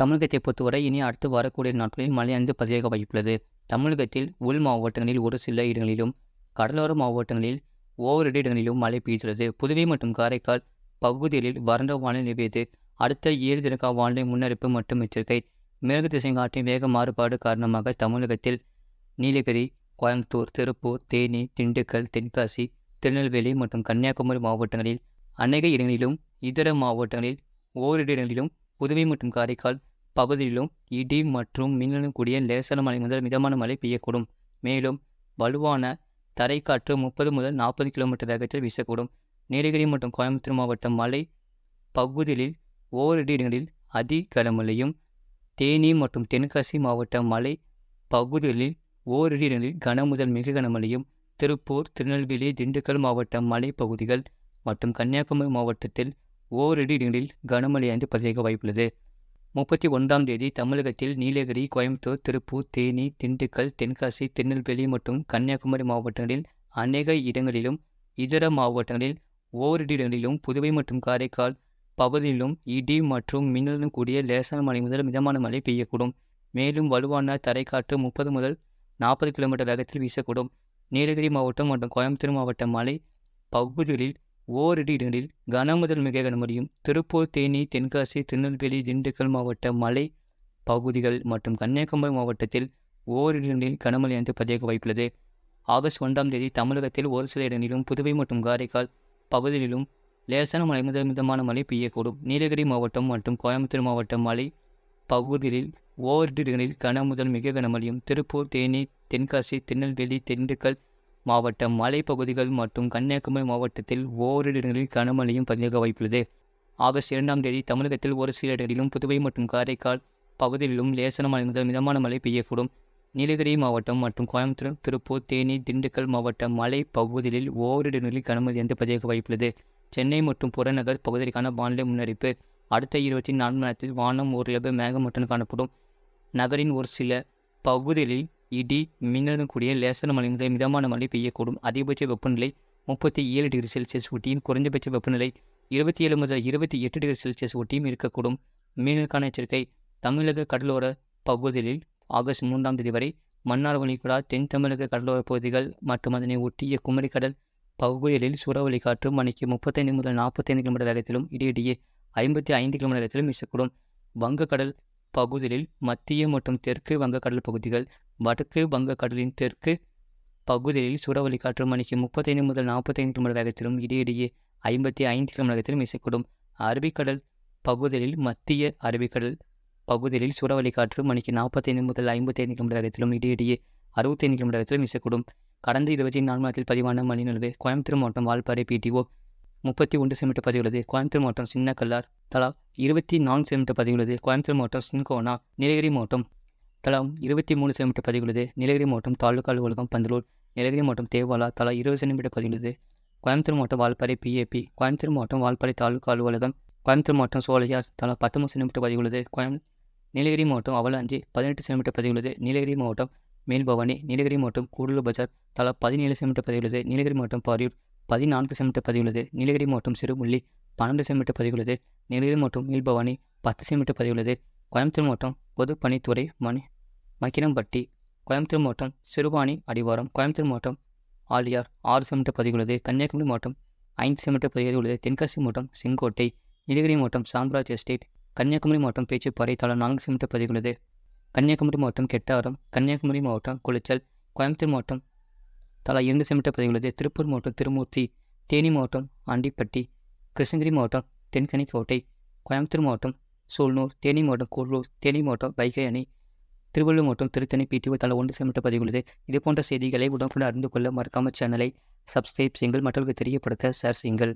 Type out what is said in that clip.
தமிழகத்தை பொறுத்தவரை இனி அடுத்து வரக்கூடிய நாட்களில் மழையானது பதிவாக வாய்ப்புள்ளது. தமிழகத்தில் உள் மாவட்டங்களில் ஒரு சில இடங்களிலும், கடலோர மாவட்டங்களில் ஓரிரு இடங்களிலும் மழை பெய்துள்ளது. புதுவை மற்றும் காரைக்கால் பகுதிகளில் வறண்ட வானிலை நிலவியது. அடுத்த 7 தினக்கான வானிலை முன்னறிப்பு மற்றும் எச்சரிக்கை. மேற்கு திசை காற்றின் வேக மாறுபாடு காரணமாக தமிழகத்தில் நீலகிரி, கோயம்புத்தூர், திருப்பூர், தேனி, திண்டுக்கல், தென்காசி, திருநெல்வேலி மற்றும் கன்னியாகுமரி மாவட்டங்களில் அநேக இடங்களிலும், இதர மாவட்டங்களில் ஓரிரு இடங்களிலும், புதுவை மற்றும் காரைக்கால் பகுதியிலும் இடி மற்றும் மின்னலுடன் கூடிய லேசான மழை முதல் மிதமான மழை பெய்யக்கூடும். மேலும் வலுவான தரைக்காற்று 30 முதல் 40 கிலோமீட்டர் வேகத்தில் வீசக்கூடும். நீலகிரி மற்றும் கோயம்புத்தூர் மாவட்ட மலை பகுதிகளில் ஓரிரு இடங்களில் அதி கனமழையும், தேனி மற்றும் தென்காசி மாவட்ட மலை பகுதிகளில் ஓரிரு இடங்களில் கன முதல் மிக கனமழையும், திருப்பூர், திருநெல்வேலி, திண்டுக்கல் மாவட்ட மலை பகுதிகள் மற்றும் கன்னியாகுமரி மாவட்டத்தில் ஓரிரு இடங்களில் கனமழையானது பதிவாக வாய்ப்புள்ளது. 31ஆம் தேதி தமிழகத்தில் நீலகிரி, கோயம்புத்தூர், திருப்பூர், தேனி, திண்டுக்கல், தென்காசி, திருநெல்வேலி மற்றும் கன்னியாகுமரி மாவட்டங்களில் அநேக இடங்களிலும், இதர மாவட்டங்களில் ஓரிரு இடங்களிலும், புதுவை மற்றும் காரைக்கால் பகுதியிலும் இடி மற்றும் மின்னலுடன் கூடிய லேசான மழை முதல் மிதமான மழை பெய்யக்கூடும். மேலும் வலுவான தரைக்காற்று 30 முதல் 40 கிலோமீட்டர் வேகத்தில் வீசக்கூடும். நீலகிரி மாவட்டம் மற்றும் கோயம்புத்தூர் மாவட்ட மலை பகுதிகளில் ஓரிரு இடங்களில் கன முதல் மிக கனமழையும், திருப்பூர், தேனி, தென்காசி, திருநெல்வேலி, திண்டுக்கல் மாவட்ட மலை பகுதிகள் மற்றும் கன்னியாகுமரி மாவட்டத்தில் ஓரிரு இடங்களில் கனமழையானது பதிவாக வாய்ப்புள்ளது. ஆகஸ்ட் 1ஆம் தேதி தமிழகத்தில் ஒரு சில இடங்களிலும், புதுவை மற்றும் காரைக்கால் பகுதிகளிலும் லேசான மழை முதல் மிதமான மழை பெய்யக்கூடும். நீலகிரி மாவட்டம் மற்றும் கோயம்புத்தூர் மாவட்ட மலை பகுதிகளில் ஓரிரு இடங்களில் கன முதல் மிக கனமழையும், திருப்பூர், தேனி, தென்காசி, திருநெல்வேலி, திண்டுக்கல் மாவட்ட மலைப்பகுதிகள் மற்றும் கன்னியாகுமரி மாவட்டத்தில் ஓரிரு இடங்களில் கனமழையும் பதிவாக வாய்ப்புள்ளது. ஆகஸ்ட் 2ஆம் தேதி தமிழகத்தில் ஒரு சில இடங்களிலும், புதுவை மற்றும் காரைக்கால் பகுதிகளிலும் லேசான மழை முதல் மிதமான மழை பெய்யக்கூடும். நீலகிரி மாவட்டம் மற்றும் கோயம்புத்தூர், திருப்பூர், தேனி, திண்டுக்கல் மாவட்ட மலை பகுதிகளில் ஓரிரு இடங்களில் கனமழையானது பதிவாக வாய்ப்புள்ளது. சென்னை மற்றும் புறநகர் பகுதிகளுக்கான வானிலை முன்னறிப்பு. அடுத்த 24 மணி நேரத்தில் வானம் ஓரளவு மேகமூட்டத்துடன் காணப்படும். நகரின் ஒரு சில பகுதிகளில் இடி மின்னலுடன் கூடிய லேசான மழை முதல் மிதமான மழை பெய்யக்கூடும். அதிகபட்ச வெப்பநிலை 37 டிகிரி செல்சியஸ் ஒட்டியும், குறைந்தபட்ச வெப்பநிலை 27 முதல் 28 டிகிரி செல்சியஸ் ஒட்டியும் இருக்கக்கூடும். மீனலுக்கான எச்சரிக்கை. தமிழக கடலோர பகுதிகளில் ஆகஸ்ட் 3ஆம் தேதி வரை மன்னார் வளைகுடா, தென் தமிழக கடலோர பகுதிகள் மற்றும் அதனை ஒட்டிய குமரிக்கடல் பகுதிகளில் சூறாவளி காற்று மணிக்கு 35 முதல் 45 கிலோமீட்டர் வேகத்திலும், இடையிடையே 55 கிலோமீட்டர் வேகத்திலும் வீசக்கூடும். வங்கக்கடல் பகுதிகளில் மத்திய மற்றும் தெற்கு வங்கக்கடல் பகுதிகள், வடக்கு வங்கக்கடலின் தெற்கு பகுதிகளில் சூறாவளி காற்று மணிக்கு 35 முதல் 45 கிலோமீட்டர் வேகத்திலும், இடையிடையே 55 கிலோமீட்டர் வேகத்திலும் வீசக்கூடும். அரபிக்கடல் பகுதிகளில் மத்திய அரபிக்கடல் பகுதிகளில் சூறாவளி காற்று மணிக்கு 45 முதல் 55 கிலோமீட்டர் வேகத்திலும், இடையிடையே 65 கிலோமீட்டர் வேகத்திலும் வீசக்கூடும். கடந்த 24 மணி நேரத்தில் பதிவான மழைநிலவு. கோயம்புத்தூர் மாவட்டம் வால்பாறை PTO 31 சென்டிமீட்டர் பதிவுள்ளது. கோயம்புத்தூர் மாவட்டம் சின்னக்கல்லார் தலா 24 சென்டிமீட்டர் பதிவுள்ளது. கோயம்புத்தூர் மாவட்டம் சின்கோனா. நீலகிரி மாவட்டம் தலா 23 சென்டிமீட்டர் பதிவுள்ளது. நீலகிரி மாவட்டம் தாலுகா அலுவலகம் பந்தலூர். நீலகிரி மாவட்டம் தேவாலா தலா 20 சென்டிமீட்டர் பதிவுள்ளது. கோயம்புத்தூர் மாவட்டம் வால்பாறை PAP. கோயம்புத்தூர் மாவட்டம் வால்பாறை தாலுகா அலுவலகம். கோயம்புத்தூர் மாவட்டம் சோலையார் தலா 19 சென்டிமீட்டர் பதிவுள்ளது. நீலகிரி மாவட்டம் அவலாஞ்சி 18 சென்டிமீட்டர் பதிவுள்ளது. நீலகிரி மாவட்டம் மேல்பவானி. நீலகிரி மாவட்டம் கூடலூர் பஜார் தலா 17 சென்டிமீட்டர் பதிவுள்ளது. நீலகிரி மாவட்டம் பாரியூர் 14 சென்டிமீட்டர் பதிவுள்ளது. நீலகிரி மாவட்டம் சிறுமுள்ளி 12 சென்டிமீட்டர் பதிவுள்ளது. நீலகிரி மாவட்டம் மேல்பவானி 10 சென்டிமீட்டர் பதிவுள்ளது. கோயம்புத்தூர் மாவட்டம் பொதுப்பணித்துறை மக்கினம்பட்டி. கோயம்புத்தூர் மாவட்டம் சிறுவாணி அடிவாரம். கோயம்புத்தூர் மாவட்டம் ஆலியார் 6 சென்டிமீட்டர் பதிவுள்ளது. கன்னியாகுமரி மாவட்டம் 5 சென்டிமீட்டர் பதிவுள்ளது. தென்காசி மாவட்டம் செங்கோட்டை. நீலகிரி மாவட்டம் சாம்ராஜ் எஸ்டேட். கன்னியாகுமரி மாவட்டம் பேச்சுப்பாறை தலா 4 சென்டிமீட்டர் பதிவுள்ளது. கன்னியாகுமரி மாவட்டம் கெட்டாரம். கன்னியாகுமரி மாவட்டம் குளிச்சல். கோயம்புத்தூர் மாவட்டம் தலா 2 சென்டிமீட்டர் பதிவுள்ளது. திருப்பூர் மாவட்டம் திருமூர்த்தி. தேனி மாவட்டம் ஆண்டிப்பட்டி. கிருஷ்ணகிரி மாவட்டம் தென்கனிக்கோட்டை. கோயம்புத்தூர் மாவட்டம் சூலூர். தேனி மாவட்டம் கூடலூர். தேனி மாவட்டம் வைகை அணை. திருவள்ளூர் மாவட்டம் திருத்தணி PTO தலா 1 சென்டிமீட்டர் பதிவுள்ளது. இதுபோன்ற செய்திகளை உடனுக்குடன் அறிந்து கொள்ள மறக்காம சேனலை சப்ஸ்கிரைப் செய்யுங்கள். மற்றவர்களுக்கு தெரியப்படுத்த ஷேர் செய்யுங்கள்.